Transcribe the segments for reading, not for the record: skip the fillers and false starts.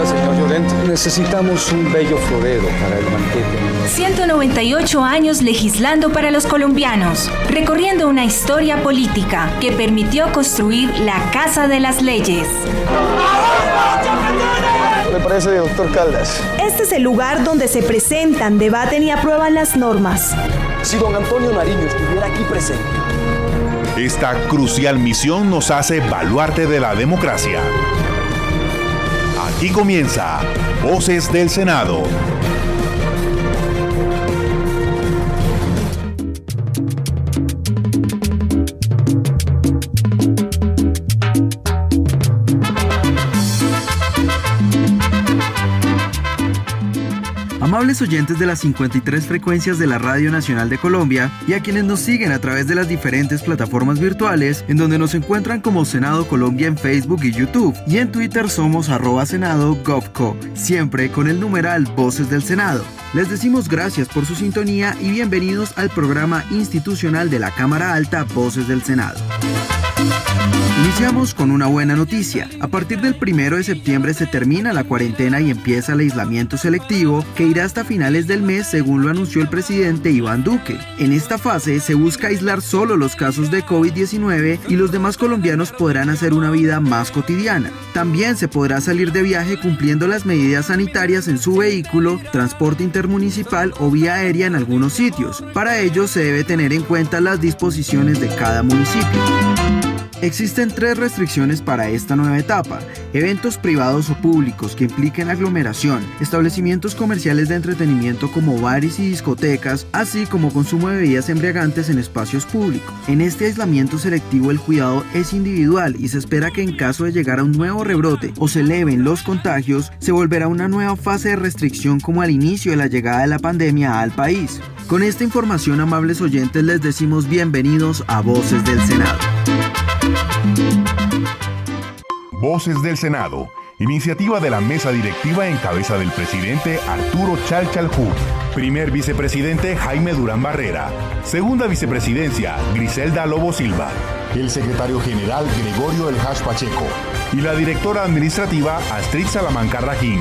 Señor Llorente, necesitamos un bello florero para el banquete. 198 años legislando para los colombianos, recorriendo una historia política que permitió construir la Casa de las Leyes. ¿Qué le parece, doctor Caldas? Este es el lugar donde se presentan, debaten y aprueban las normas. Si don Antonio Nariño estuviera aquí presente. Esta crucial misión nos hace baluarte de la democracia. Aquí comienza Voces del Senado. Amables oyentes de las 53 frecuencias de la Radio Nacional de Colombia y a quienes nos siguen a través de las diferentes plataformas virtuales en donde nos encuentran como Senado Colombia en Facebook y YouTube, y en Twitter somos @senado_govco, siempre con el numeral Voces del Senado. Les decimos gracias por su sintonía y bienvenidos al programa institucional de la Cámara Alta Voces del Senado. Iniciamos con una buena noticia. A partir del 1 de septiembre se termina la cuarentena y empieza el aislamiento selectivo que irá hasta finales del mes, según lo anunció el presidente Iván Duque. En esta fase se busca aislar solo los casos de COVID-19 y los demás colombianos podrán hacer una vida más cotidiana. También se podrá salir de viaje cumpliendo las medidas sanitarias en su vehículo, transporte intermunicipal o vía aérea en algunos sitios. Para ello se debe tener en cuenta las disposiciones de cada municipio. Existen 3 restricciones para esta nueva etapa: eventos privados o públicos que impliquen aglomeración, establecimientos comerciales de entretenimiento como bares y discotecas, así como consumo de bebidas embriagantes en espacios públicos. En este aislamiento selectivo el cuidado es individual y se espera que en caso de llegar a un nuevo rebrote o se eleven los contagios, se volverá a una nueva fase de restricción como al inicio de la llegada de la pandemia al país. Con esta información, amables oyentes, les decimos bienvenidos a Voces del Senado. Voces del Senado, iniciativa de la mesa directiva en cabeza del presidente Arturo Chalchaljú, primer vicepresidente Jaime Durán Barrera, segunda vicepresidencia Griselda Lobo Silva, el secretario general Gregorio El Hash Pacheco y la directora administrativa Astrid Salamanca Rajín.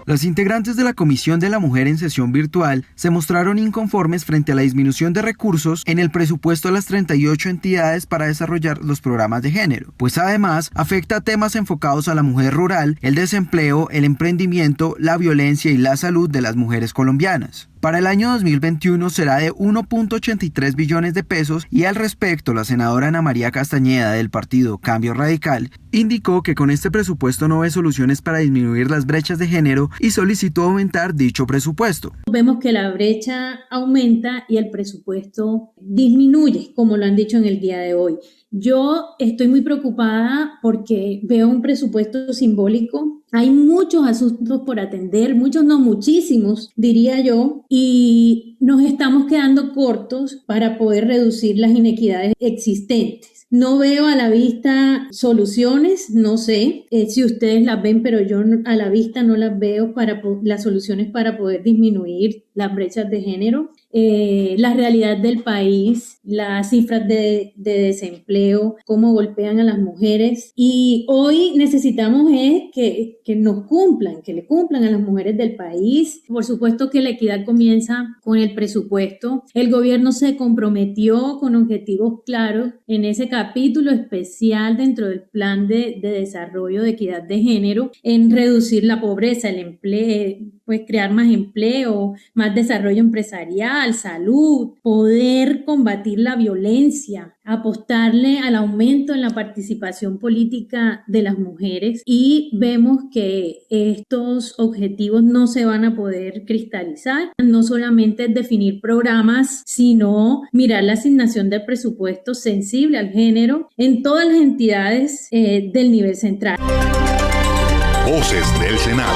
Los integrantes de la Comisión de la Mujer en sesión virtual se mostraron inconformes frente a la disminución de recursos en el presupuesto a las 38 entidades para desarrollar los programas de género, pues además afecta a temas enfocados a la mujer rural, el desempleo, el emprendimiento, la violencia y la salud de las mujeres colombianas. Para el año 2021 será de 1.83 billones de pesos y al respecto la senadora Ana María Castañeda del partido Cambio Radical indicó que con este presupuesto no ve soluciones para disminuir las brechas de género y solicitó aumentar dicho presupuesto. Vemos que la brecha aumenta y el presupuesto disminuye, como lo han dicho en el día de hoy. Yo estoy muy preocupada porque veo un presupuesto simbólico. Hay muchos asuntos por atender, muchos no, muchísimos, diría yo, y nos estamos quedando cortos para poder reducir las inequidades existentes. No veo a la vista soluciones, no sé si ustedes las ven, pero yo a la vista no las veo para las soluciones para poder disminuir las brechas de género. La realidad del país, las cifras de desempleo, cómo golpean a las mujeres, y hoy necesitamos que nos cumplan, que le cumplan a las mujeres del país. Por supuesto que la equidad comienza con el presupuesto. El gobierno se comprometió con objetivos claros en ese capítulo especial dentro del plan de desarrollo de equidad de género en reducir la pobreza, el empleo, pues crear más empleo, más desarrollo empresarial, salud, poder combatir la violencia, apostarle al aumento en la participación política de las mujeres, y vemos que estos objetivos no se van a poder cristalizar. No solamente es definir programas, sino mirar la asignación del presupuesto sensible al género en todas las entidades del nivel central. Voces del Senado.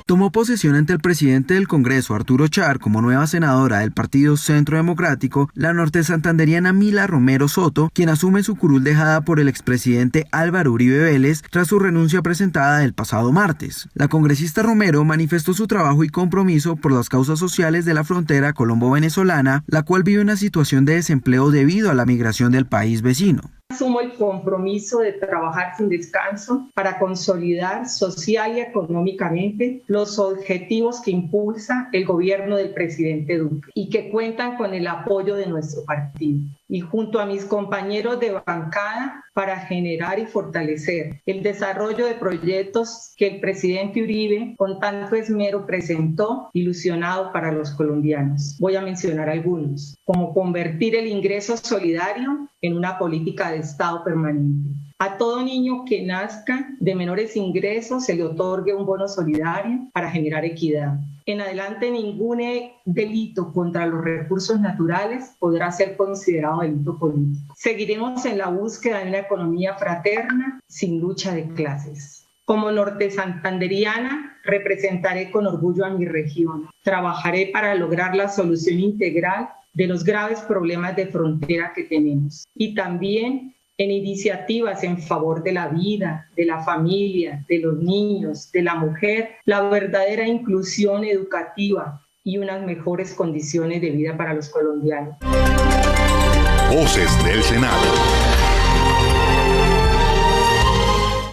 Tomó posesión ante el presidente del Congreso, Arturo Char, como nueva senadora del Partido Centro Democrático, la norte santanderiana Mila Romero Soto, quien asume su curul dejada por el expresidente Álvaro Uribe Vélez tras su renuncia presentada el pasado martes. La congresista Romero manifestó su trabajo y compromiso por las causas sociales de la frontera colombo-venezolana, la cual vive una situación de desempleo debido a la migración del país vecino. Asumo el compromiso de trabajar sin descanso para consolidar social y económicamente los objetivos que impulsa el gobierno del presidente Duque y que cuentan con el apoyo de nuestro partido. Y junto a mis compañeros de bancada para generar y fortalecer el desarrollo de proyectos que el presidente Uribe con tanto esmero presentó, ilusionado para los colombianos. Voy a mencionar algunos, como convertir el ingreso solidario en una política de Estado permanente. A todo niño que nazca de menores ingresos se le otorgue un bono solidario para generar equidad. En adelante, ningún delito contra los recursos naturales podrá ser considerado delito político. Seguiremos en la búsqueda de una economía fraterna sin lucha de clases. Como norte santanderiana, representaré con orgullo a mi región. Trabajaré para lograr la solución integral de los graves problemas de frontera que tenemos. Y también en iniciativas en favor de la vida, de la familia, de los niños, de la mujer, la verdadera inclusión educativa y unas mejores condiciones de vida para los colombianos. Voces del Senado.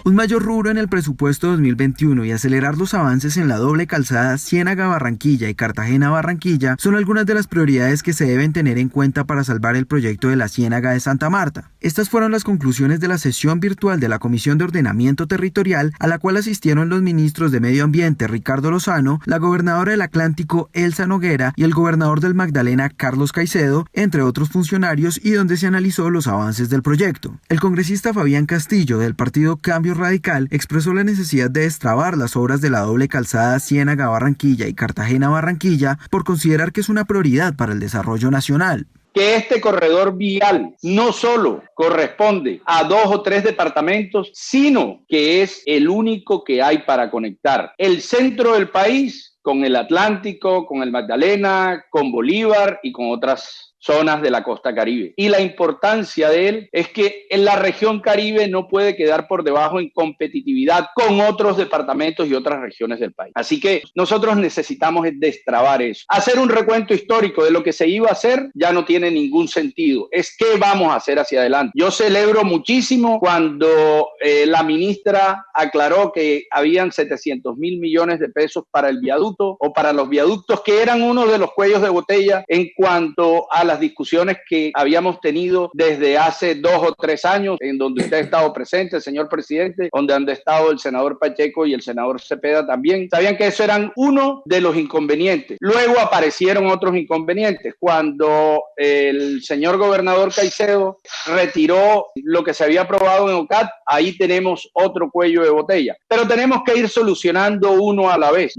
Un mayor rubro en el presupuesto 2021 y acelerar los avances en la doble calzada Ciénaga-Barranquilla y Cartagena-Barranquilla son algunas de las prioridades que se deben tener en cuenta para salvar el proyecto de la Ciénaga de Santa Marta. Estas fueron las conclusiones de la sesión virtual de la Comisión de Ordenamiento Territorial, a la cual asistieron los ministros de Medio Ambiente Ricardo Lozano, la gobernadora del Atlántico Elsa Noguera y el gobernador del Magdalena Carlos Caicedo, entre otros funcionarios, y donde se analizó los avances del proyecto. El congresista Fabián Castillo, del partido Cambio Radical, expresó la necesidad de destrabar las obras de la doble calzada Ciénaga-Barranquilla y Cartagena-Barranquilla por considerar que es una prioridad para el desarrollo nacional. Que este corredor vial no solo corresponde a 2 o 3 departamentos, sino que es el único que hay para conectar el centro del país con el Atlántico, con el Magdalena, con Bolívar y con otras zonas de la costa caribe. Y la importancia de él es que en la región caribe no puede quedar por debajo en competitividad con otros departamentos y otras regiones del país. Así que nosotros necesitamos destrabar eso. Hacer un recuento histórico de lo que se iba a hacer ya no tiene ningún sentido. Es qué vamos a hacer hacia adelante. Yo celebro muchísimo cuando la ministra aclaró que habían 700.000 millones de pesos para el viaducto o para los viaductos, que eran uno de los cuellos de botella en cuanto a las discusiones que habíamos tenido desde hace 2 o 3 años, en donde usted ha estado presente, señor presidente, donde han estado el senador Pacheco y el senador Cepeda también. Sabían que eso eran uno de los inconvenientes. Luego aparecieron otros inconvenientes. Cuando el señor gobernador Caicedo retiró lo que se había aprobado en OCAT, ahí tenemos otro cuello de botella. Pero tenemos que ir solucionando uno a la vez.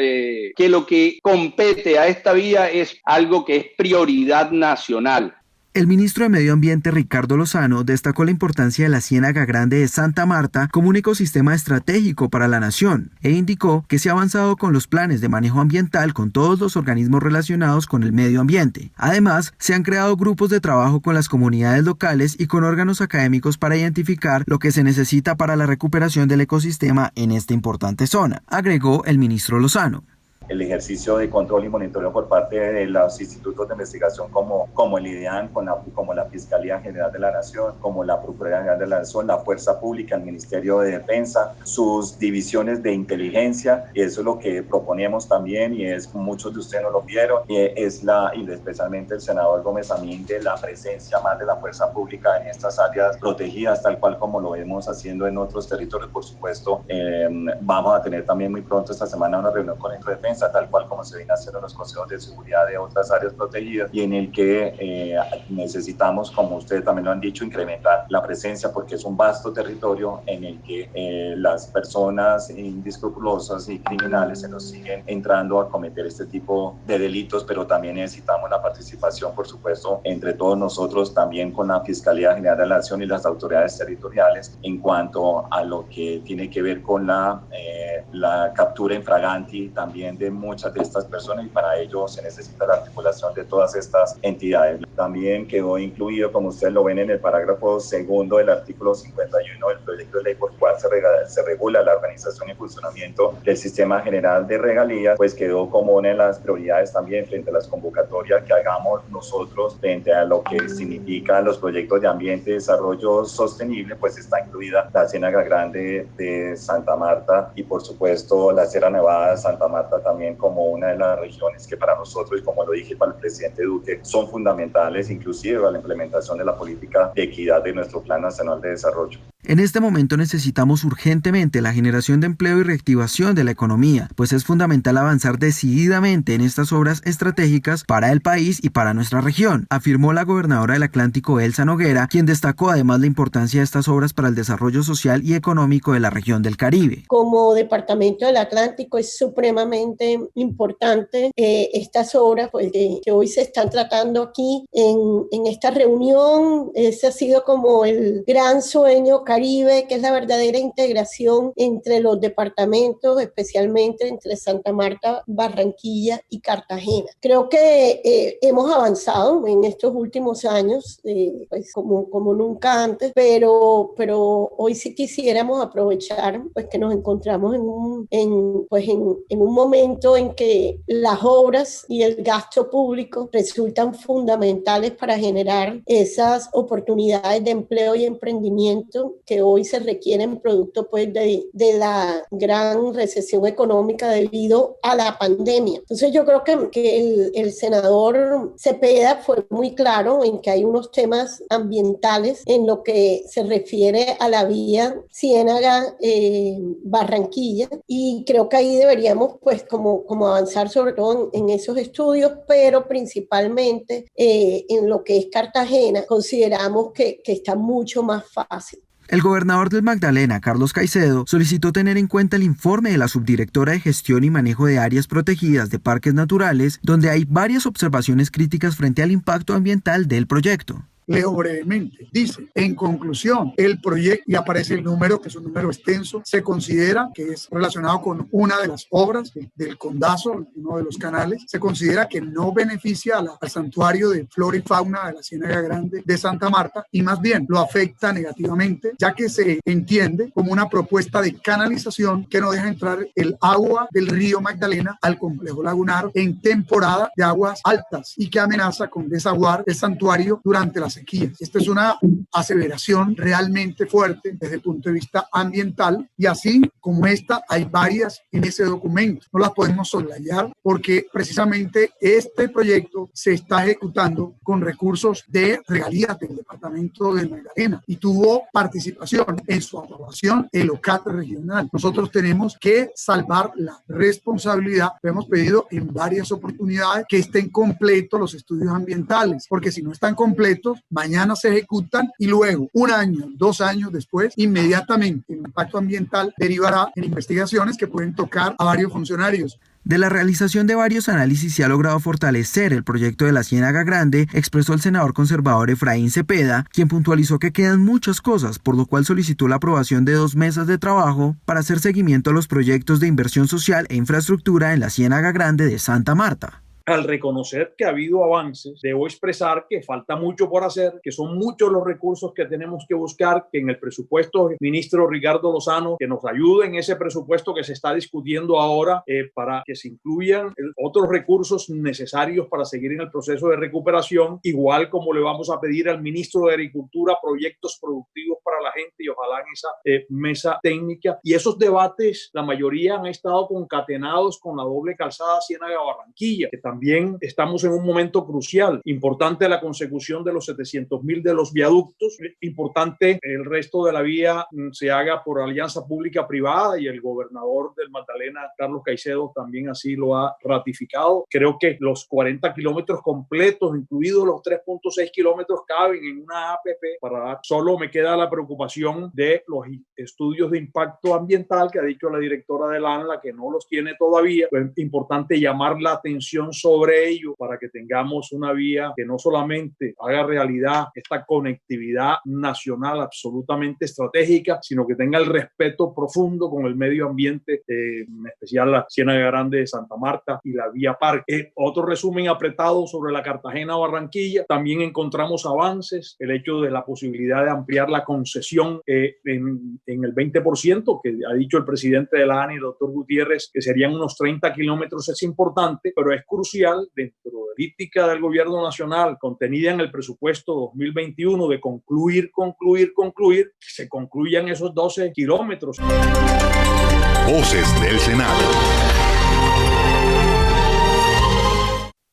Que lo que compete a esta vía es algo que es prioridad nacional. El ministro de Medio Ambiente Ricardo Lozano destacó la importancia de la Ciénaga Grande de Santa Marta como un ecosistema estratégico para la nación e indicó que se ha avanzado con los planes de manejo ambiental con todos los organismos relacionados con el medio ambiente. Además, se han creado grupos de trabajo con las comunidades locales y con órganos académicos para identificar lo que se necesita para la recuperación del ecosistema en esta importante zona, agregó el ministro Lozano. El ejercicio de control y monitoreo por parte de los institutos de investigación como el IDEAN, como la Fiscalía General de la Nación, como la Procuraduría General de la Nación, la Fuerza Pública, el Ministerio de Defensa, sus divisiones de inteligencia, y eso es lo que proponemos también, y muchos de ustedes no lo vieron, y especialmente el senador Gómez Amín, de la presencia más de la Fuerza Pública en estas áreas protegidas, tal cual como lo vemos haciendo en otros territorios. Por supuesto, vamos a tener también muy pronto esta semana una reunión con el Defensa, tal cual como se viene haciendo en los consejos de seguridad de otras áreas protegidas, y en el que necesitamos, como ustedes también lo han dicho, incrementar la presencia, porque es un vasto territorio en el que las personas indiscrupulosas y criminales se nos siguen entrando a cometer este tipo de delitos, pero también necesitamos la participación, por supuesto, entre todos nosotros, también con la Fiscalía General de la Nación y las autoridades territoriales, en cuanto a lo que tiene que ver con la captura infraganti también de muchas de estas personas y para ello se necesita la articulación de todas estas entidades. También quedó incluido, como ustedes lo ven en el parágrafo segundo del artículo 51 del proyecto de ley por cual se regula la organización y funcionamiento del sistema general de regalías, pues quedó como una de las prioridades también frente a las convocatorias que hagamos nosotros frente a lo que significan los proyectos de ambiente y desarrollo sostenible, pues está incluida la Ciénaga Grande de Santa Marta y por supuesto la Sierra Nevada de Santa Marta también como una de las regiones que para nosotros, y como lo dije para el presidente Duque, son fundamentales inclusive para la implementación de la política de equidad de nuestro Plan Nacional de Desarrollo. En este momento necesitamos urgentemente la generación de empleo y reactivación de la economía, pues es fundamental avanzar decididamente en estas obras estratégicas para el país y para nuestra región, afirmó la gobernadora del Atlántico, Elsa Noguera, quien destacó además la importancia de estas obras para el desarrollo social y económico de la región del Caribe. Como Departamento del Atlántico es supremamente importante estas obras pues, que hoy se están tratando aquí en esta reunión. Ese ha sido como el gran sueño Caribe, que es la verdadera integración entre los departamentos, especialmente entre Santa Marta, Barranquilla y Cartagena. Creo que hemos avanzado en estos últimos años, pues como nunca antes, pero hoy sí quisiéramos aprovechar pues, que nos encontramos en un momento en que las obras y el gasto público resultan fundamentales para generar esas oportunidades de empleo y emprendimiento que hoy se requieren producto pues de la gran recesión económica debido a la pandemia. Entonces yo creo que el senador Cepeda fue muy claro en que hay unos temas ambientales en lo que se refiere a la vía Ciénaga Barranquilla y creo que ahí deberíamos pues como avanzar sobre todo en esos estudios, pero principalmente en lo que es Cartagena consideramos que está mucho más fácil. El gobernador del Magdalena, Carlos Caicedo, solicitó tener en cuenta el informe de la subdirectora de Gestión y Manejo de Áreas Protegidas de Parques Naturales, donde hay varias observaciones críticas frente al impacto ambiental del proyecto. Leo brevemente. Dice, en conclusión, el proyecto, y aparece el número, que es un número extenso, se considera que es relacionado con una de las obras del Condazo, uno de los canales, se considera que no beneficia al santuario de flora y fauna de la Ciénaga Grande de Santa Marta y más bien lo afecta negativamente, ya que se entiende como una propuesta de canalización que no deja entrar el agua del río Magdalena al complejo lagunar en temporada de aguas altas y que amenaza con desaguar el santuario durante las sequías. Esta es una aseveración realmente fuerte desde el punto de vista ambiental y así como esta hay varias en ese documento. No las podemos soslayar porque precisamente este proyecto se está ejecutando con recursos de regalías del departamento de Magdalena y tuvo participación en su aprobación el OCAT regional. Nosotros tenemos que salvar la responsabilidad. Lo hemos pedido en varias oportunidades que estén completos los estudios ambientales, porque si no están completos, mañana se ejecutan y luego, 1 año, 2 años después, inmediatamente el impacto ambiental derivará en investigaciones que pueden tocar a varios funcionarios. De la realización de varios análisis se ha logrado fortalecer el proyecto de la Ciénaga Grande, expresó el senador conservador Efraín Cepeda, quien puntualizó que quedan muchas cosas, por lo cual solicitó la aprobación de 2 mesas de trabajo para hacer seguimiento a los proyectos de inversión social e infraestructura en la Ciénaga Grande de Santa Marta. Al reconocer que ha habido avances, debo expresar que falta mucho por hacer, que son muchos los recursos que tenemos que buscar, que en el presupuesto, el ministro Ricardo Lozano, que nos ayude en ese presupuesto que se está discutiendo ahora para que se incluyan otros recursos necesarios para seguir en el proceso de recuperación, igual como le vamos a pedir al ministro de Agricultura proyectos productivos para la gente y ojalá en esa mesa técnica. Y esos debates, la mayoría han estado concatenados con la doble calzada Ciénaga-Barranquilla, que también estamos en un momento crucial, importante la consecución de los 700.000 de los viaductos, importante el resto de la vía se haga por alianza pública-privada y el gobernador del Magdalena, Carlos Caicedo, también así lo ha ratificado. Creo que los 40 kilómetros completos, incluidos los 3.6 kilómetros, caben en una APP. Solo me queda la preocupación de los estudios de impacto ambiental que ha dicho la directora del ANLA que no los tiene todavía. Es importante llamar la atención sobre ello para que tengamos una vía que no solamente haga realidad esta conectividad nacional absolutamente estratégica, sino que tenga el respeto profundo con el medio ambiente, en especial la Ciénaga Grande de Santa Marta y la vía Parque. Otro resumen apretado sobre la Cartagena-Barranquilla. También encontramos avances, el hecho de la posibilidad de ampliar la concesión en el 20%, que ha dicho el presidente de la ANI, el doctor Gutiérrez, que serían unos 30 kilómetros. Es importante, pero es crucial dentro de la política del gobierno nacional contenida en el presupuesto 2021 de concluir, que se concluyan esos 12 kilómetros. Voces del Senado.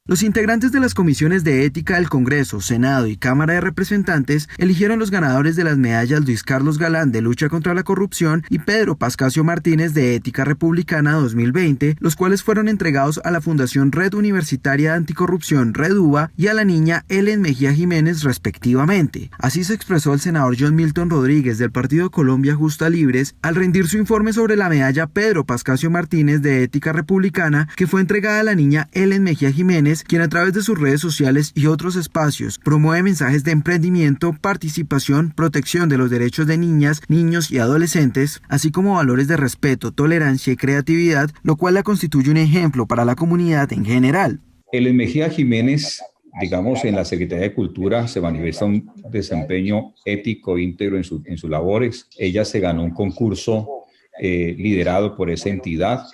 Los integrantes de las comisiones de ética del Congreso, Senado y Cámara de Representantes eligieron los ganadores de las medallas Luis Carlos Galán de Lucha contra la Corrupción y Pedro Pascasio Martínez de Ética Republicana 2020, los cuales fueron entregados a la Fundación Red Universitaria Anticorrupción Reduba y a la niña Ellen Mejía Jiménez respectivamente. Así se expresó el senador John Milton Rodríguez del Partido Colombia Justa Libres al rendir su informe sobre la medalla Pedro Pascasio Martínez de Ética Republicana que fue entregada a la niña Ellen Mejía Jiménez, quien a través de sus redes sociales y otros espacios promueve mensajes de emprendimiento, participación, protección de los derechos de niñas, niños y adolescentes, así como valores de respeto, tolerancia y creatividad, lo cual la constituye un ejemplo para la comunidad en general. Ellen Mejía Jiménez, digamos, en la Secretaría de Cultura se manifiesta un desempeño ético íntegro en sus labores. Ella se ganó un concurso liderado por esa entidad.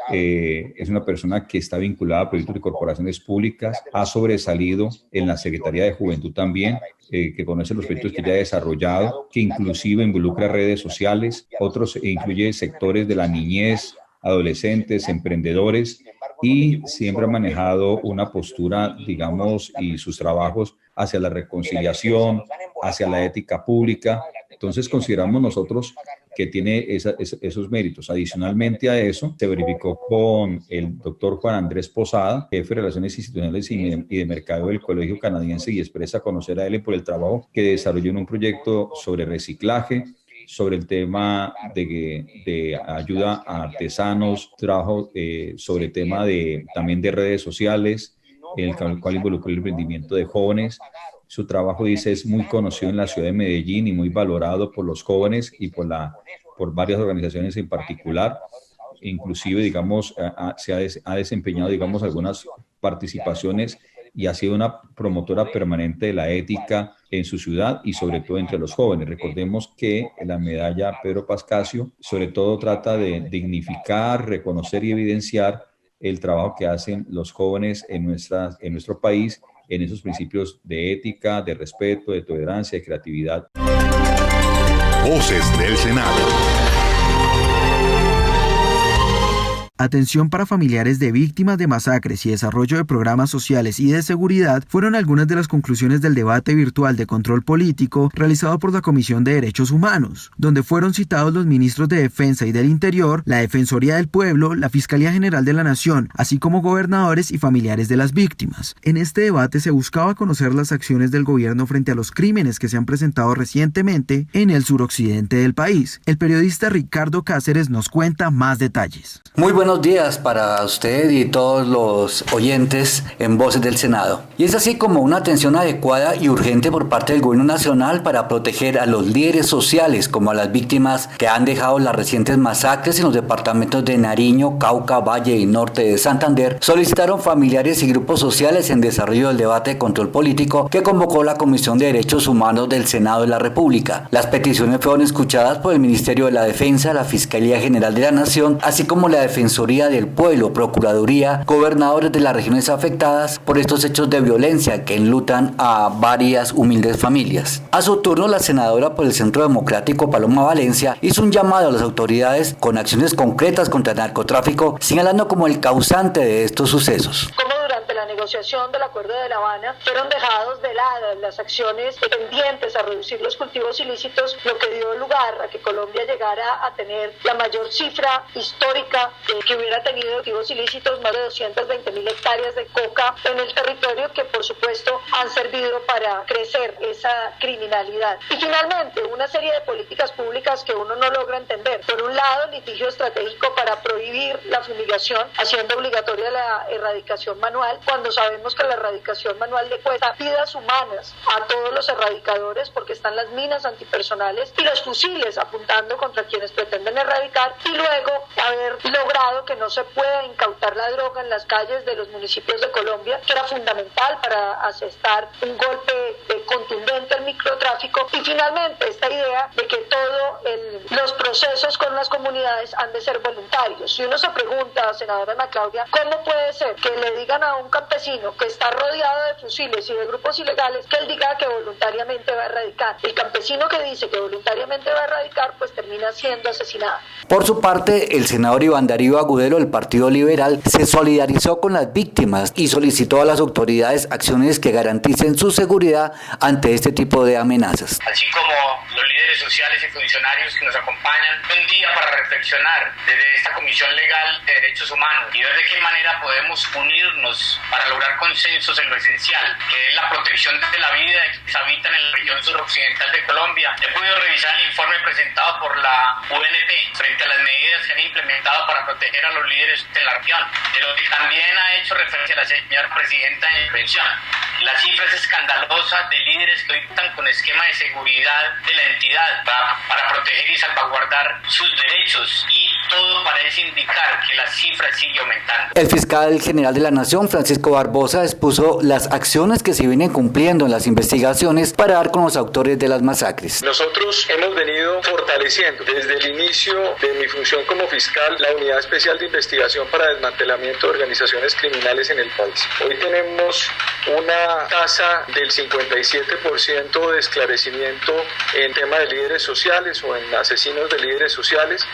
Es una persona que está vinculada a proyectos de corporaciones públicas, ha sobresalido en la Secretaría de Juventud también, que conoce los proyectos que ya ha desarrollado, que inclusive involucra redes sociales, otros incluye sectores de la niñez, adolescentes, emprendedores, y siempre ha manejado una postura, digamos, y sus trabajos hacia la reconciliación, hacia la ética pública. Entonces consideramos nosotros que tiene esos méritos. Adicionalmente a eso, se verificó con el doctor Juan Andrés Posada, jefe de Relaciones Institucionales y de Mercado del Colegio Canadiense, y expresa conocer a él por el trabajo que desarrolló en un proyecto sobre reciclaje, sobre el tema de ayuda a artesanos, trabajo sobre el tema también de redes sociales, en el cual involucró el emprendimiento de jóvenes. Su trabajo, dice, es muy conocido en la ciudad de Medellín y muy valorado por los jóvenes y por varias organizaciones en particular. Inclusive, digamos, ha desempeñado, digamos, algunas participaciones y ha sido una promotora permanente de la ética en su ciudad y sobre todo entre los jóvenes. Recordemos que la medalla Pedro Pascasio sobre todo trata de dignificar, reconocer y evidenciar el trabajo que hacen los jóvenes en nuestro país, en esos principios de ética, de respeto, de tolerancia, de creatividad. Voces del Senado. Atención para familiares de víctimas de masacres y desarrollo de programas sociales y de seguridad fueron algunas de las conclusiones del debate virtual de control político realizado por la Comisión de Derechos Humanos, donde fueron citados los ministros de Defensa y del Interior, la Defensoría del Pueblo, la Fiscalía General de la Nación, así como gobernadores y familiares de las víctimas. En este debate se buscaba conocer las acciones del gobierno frente a los crímenes que se han presentado recientemente en el suroccidente del país. El periodista Ricardo Cáceres nos cuenta más detalles. Muy buenos días para usted y todos los oyentes en Voces del Senado. Y es así como una atención adecuada y urgente por parte del gobierno nacional para proteger a los líderes sociales como a las víctimas que han dejado las recientes masacres en los departamentos de Nariño, Cauca, Valle y Norte de Santander, solicitaron familiares y grupos sociales en desarrollo del debate de control político que convocó la Comisión de Derechos Humanos del Senado de la República. Las peticiones fueron escuchadas por el Ministerio de la Defensa, la Fiscalía General de la Nación, así como la Defensoría del Pueblo, Procuraduría, gobernadores de las regiones afectadas por estos hechos de violencia que enlutan a varias humildes familias. A su turno, la senadora por el Centro Democrático, Paloma Valencia, hizo un llamado a las autoridades con acciones concretas contra el narcotráfico, señalando como el causante de estos sucesos. Como durante la negociación del Acuerdo de La Habana fueron dejados de lado las acciones tendientes a reducir los cultivos ilícitos, lo que dio lugar a que Colombia llegara a tener la mayor cifra histórica que hubiera tenido cultivos ilícitos, más de 220.000 hectáreas de coca en el territorio, que por supuesto han servido para crecer esa criminalidad. Y finalmente, una serie de políticas públicas que uno no logra entender. Por un lado, litigio estratégico para prohibir la fumigación, haciendo obligatoria la erradicación manual, cuando sabemos que la erradicación manual le cuesta vidas humanas a todos los erradicadores, porque están las minas antipersonales y los fusiles apuntando contra quienes pretenden erradicar, y luego haber logrado que no se pueda incautar la droga en las calles de los municipios de Colombia, que era fundamental para asestar un golpe contundente al microtráfico. Y finalmente, esta idea de que todos los procesos con las comunidades han de ser voluntarios. Si uno se pregunta, senadora Ana Claudia, ¿cómo puede ser que le digan a un campesino que está rodeado de fusiles y de grupos ilegales que él diga que voluntariamente va a erradicar? El campesino que dice que voluntariamente va a erradicar, pues termina siendo asesinado. Por su parte, el senador Iván Darío Agudelo del Partido Liberal se solidarizó con las víctimas y solicitó a las autoridades acciones que garanticen su seguridad ante este tipo de amenazas. Así como los líderes sociales y funcionarios que nos acompañan, un día para reflexionar desde esta Comisión Legal de Derechos Humanos y ver de qué manera podemos unirnos para lograr consensos en lo esencial, que es la protección de la vida que se habita en la región suroccidental de Colombia. He podido revisar el informe presentado por la UNP frente a las medidas que han implementado para proteger a los líderes de la región, de lo que también ha hecho referencia la señora presidenta en intervención. La cifra es escandalosa de líderes que hoy cuentan con esquema de seguridad de la entidad para proteger y salvaguardar sus derechos, y todo parece indicar que la cifra sigue aumentando. El fiscal general de la Nación, Francisco Barbosa, expuso las acciones que se vienen cumpliendo en las investigaciones para dar con los autores de las masacres. Nosotros hemos venido fortaleciendo desde el inicio de mi función como fiscal la Unidad Especial de Investigación para Desmantelamiento de Organizaciones Criminales en el país. Hoy tenemos una tasa del 57% de esclarecimiento en tema de líderes sociales o en asesinos de líderes sociales.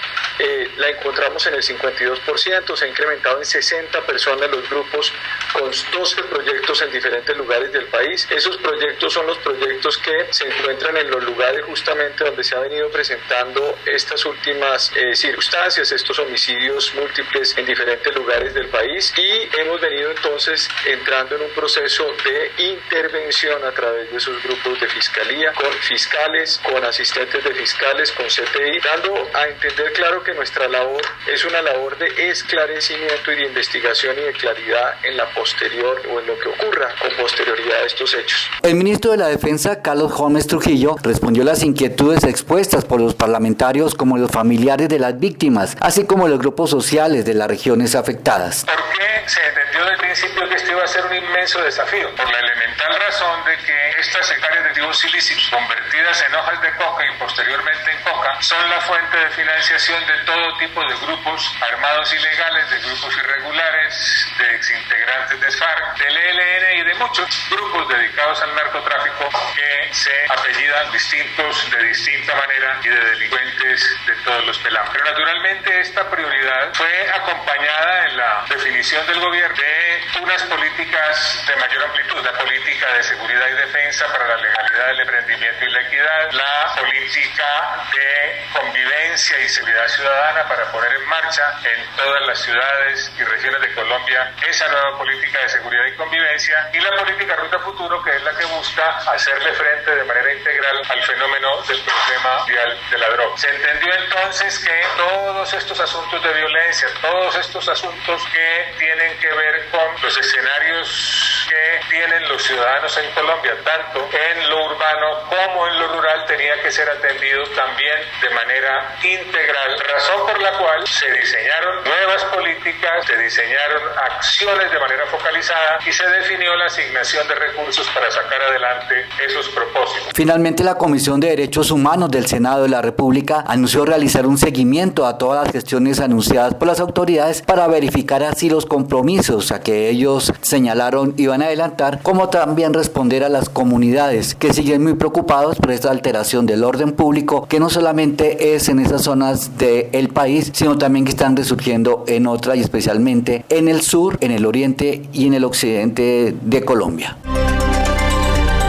La encontramos en el 52%, se ha incrementado en 60 personas los grupos con 12 proyectos en diferentes lugares del país. Esos proyectos son los proyectos que se encuentran en los lugares justamente donde se ha venido presentando estas últimas circunstancias, estos homicidios múltiples en diferentes lugares del país, y hemos venido entonces entrando en un proceso de intervención a través de esos grupos de fiscalía, con fiscales, con asistentes de fiscales, con CTI, dando a entender claro que nuestra labor es una labor de esclarecimiento y de investigación y de claridad en la posterior o en lo que ocurra con posterioridad a estos hechos. El ministro de la Defensa, Carlos Holmes Trujillo, respondió las inquietudes expuestas por los parlamentarios como los familiares de las víctimas, así como los grupos sociales de las regiones afectadas. ¿Por qué se entendió desde el principio que esto iba a ser un inmenso desafío? Por la elemental razón de que estas hectáreas de cultivos ilícitos convertidas en hojas de coca y posteriormente en coca son la fuente de financiación de todo tipo de grupos armados ilegales, de grupos irregulares, de exintegrantes de FARC, del ELN y de muchos grupos dedicados al narcotráfico que se apellidan distintos de distinta manera y de delincuentes de todos los pelados. Pero naturalmente esta prioridad fue acompañada en la definición del gobierno de unas políticas de mayor amplitud, la política de seguridad y defensa para la legalidad, el emprendimiento y la equidad, la política de convivencia y seguridad ciudadana para poner en marcha en todas las ciudades y regiones de Colombia esa nueva política de seguridad y convivencia, y la política Ruta Futuro, que es la que busca hacerle frente de manera integral al fenómeno del problema vial de la droga. Se entendió entonces que todos estos asuntos de violencia, todos estos asuntos que tienen que ver con los escenarios que tienen los ciudadanos en Colombia, tanto en lo urbano como en lo rural, tenía que ser atendidos también de manera integral, razón por la cual se diseñaron nuevas políticas, se diseñaron acciones de manera focalizada y se definió la asignación de recursos para sacar adelante esos propósitos. Finalmente, la Comisión de Derechos Humanos del Senado de la República anunció realizar un seguimiento a todas las gestiones anunciadas por las autoridades para verificar así los compromisos a que ellos señalaron iban van a adelantar, como también responder a las comunidades que siguen muy preocupados por esta alteración del orden público, que no solamente es en esas zonas del país, sino también que están resurgiendo en otras, y especialmente en el sur, en el oriente y en el occidente de Colombia.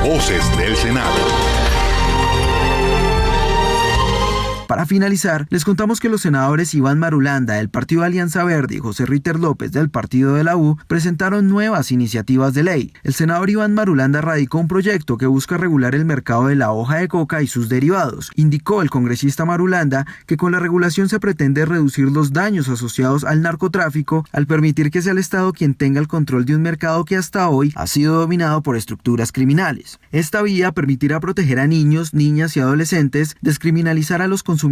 Voces del Senado. Para finalizar, les contamos que los senadores Iván Marulanda del Partido Alianza Verde y José Ritter López del Partido de la U presentaron nuevas iniciativas de ley. El senador Iván Marulanda radicó un proyecto que busca regular el mercado de la hoja de coca y sus derivados. Indicó el congresista Marulanda que con la regulación se pretende reducir los daños asociados al narcotráfico al permitir que sea el Estado quien tenga el control de un mercado que hasta hoy ha sido dominado por estructuras criminales. Esta vía permitirá proteger a niños, niñas y adolescentes, descriminalizar a los consumidores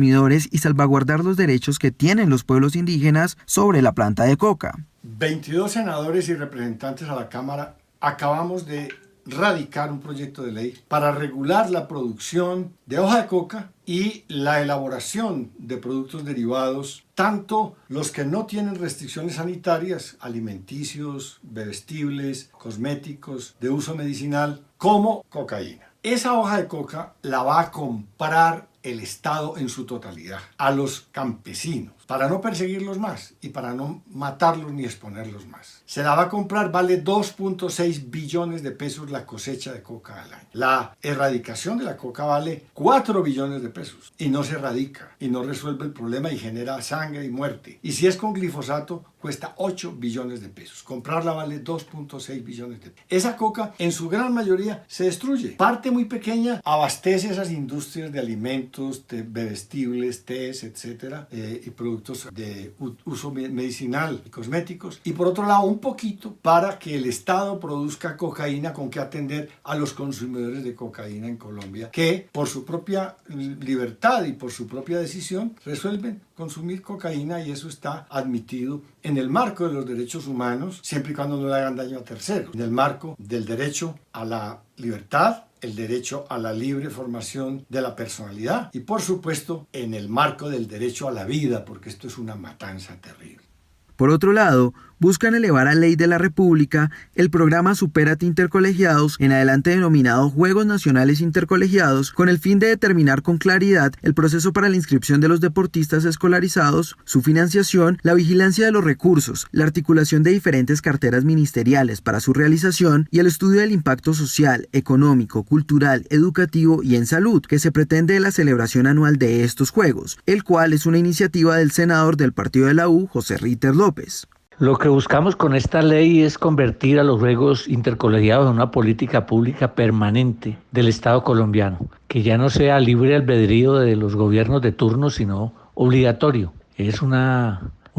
y salvaguardar los derechos que tienen los pueblos indígenas sobre la planta de coca. 22 senadores y representantes a la Cámara acabamos de radicar un proyecto de ley para regular la producción de hoja de coca y la elaboración de productos derivados, tanto los que no tienen restricciones sanitarias, alimenticios, bebestibles, cosméticos, de uso medicinal, como cocaína. Esa hoja de coca la va a comprar el Estado en su totalidad a los campesinos para no perseguirlos más y para no matarlos ni exponerlos más. Se la va a comprar, vale 2.6 billones de pesos la cosecha de coca al año. La erradicación de la coca vale 4 billones de pesos y no se erradica y no resuelve el problema y genera sangre y muerte. Y si es con glifosato, cuesta 8 billones de pesos. Comprarla vale 2.6 billones de pesos. Esa coca en su gran mayoría se destruye. Parte muy pequeña abastece esas industrias de alimentos, de bebestibles, tés, etcétera, y productos de uso medicinal y cosméticos. Y por otro lado, un poquito para que el Estado produzca cocaína con que atender a los consumidores de cocaína en Colombia, que por su propia libertad y por su propia decisión resuelven consumir cocaína, y eso está admitido en el marco de los derechos humanos, siempre y cuando no le hagan daño a terceros, en el marco del derecho a la libertad, el derecho a la libre formación de la personalidad y, por supuesto, en el marco del derecho a la vida, porque esto es una matanza terrible. Por otro lado, buscan elevar a ley de la República el programa Supérate Intercolegiados, en adelante denominado Juegos Nacionales Intercolegiados, con el fin de determinar con claridad el proceso para la inscripción de los deportistas escolarizados, su financiación, la vigilancia de los recursos, la articulación de diferentes carteras ministeriales para su realización y el estudio del impacto social, económico, cultural, educativo y en salud que se pretende de la celebración anual de estos Juegos, el cual es una iniciativa del senador del Partido de la U, José Ritter López. Lo que buscamos con esta ley es convertir a los Juegos Intercolegiados en una política pública permanente del Estado colombiano, que ya no sea libre albedrío de los gobiernos de turno, sino obligatorio. Es un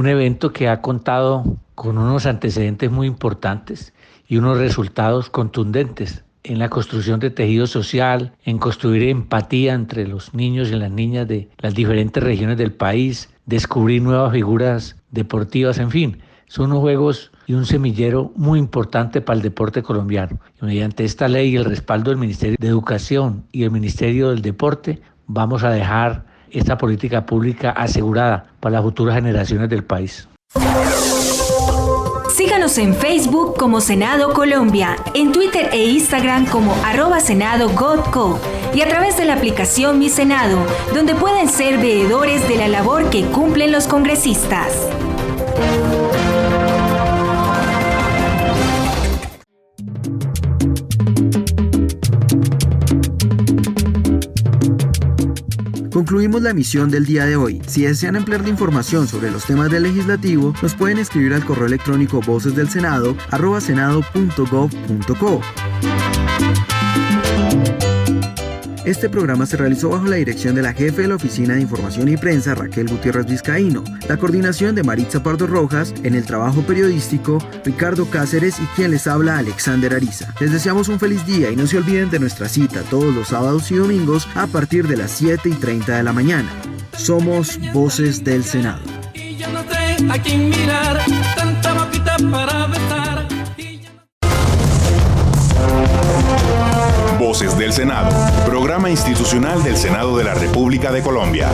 evento que ha contado con unos antecedentes muy importantes y unos resultados contundentes en la construcción de tejido social, en construir empatía entre los niños y las niñas de las diferentes regiones del país, descubrir nuevas figuras deportivas, en fin. Son unos juegos y un semillero muy importante para el deporte colombiano. Y mediante esta ley y el respaldo del Ministerio de Educación y el Ministerio del Deporte, vamos a dejar esta política pública asegurada para las futuras generaciones del país. Síganos en Facebook como Senado Colombia, en Twitter e Instagram como @SenadoGodCo y a través de la aplicación Mi Senado, donde pueden ser veedores de la labor que cumplen los congresistas. Concluimos la emisión del día de hoy. Si desean ampliar la información sobre los temas del legislativo, nos pueden escribir al correo electrónico vocesdelsenado@senado.gov.co. Este programa se realizó bajo la dirección de la jefe de la Oficina de Información y Prensa, Raquel Gutiérrez Vizcaíno, la coordinación de Maritza Pardo Rojas, en el trabajo periodístico, Ricardo Cáceres y quien les habla, Alexander Ariza. Les deseamos un feliz día y no se olviden de nuestra cita todos los sábados y domingos a partir de las 7:30 de la mañana. Somos Voces del Senado. Y ya no sé a quién mirar, tanta boquita para besar. Voces del Senado, programa institucional del Senado de la República de Colombia.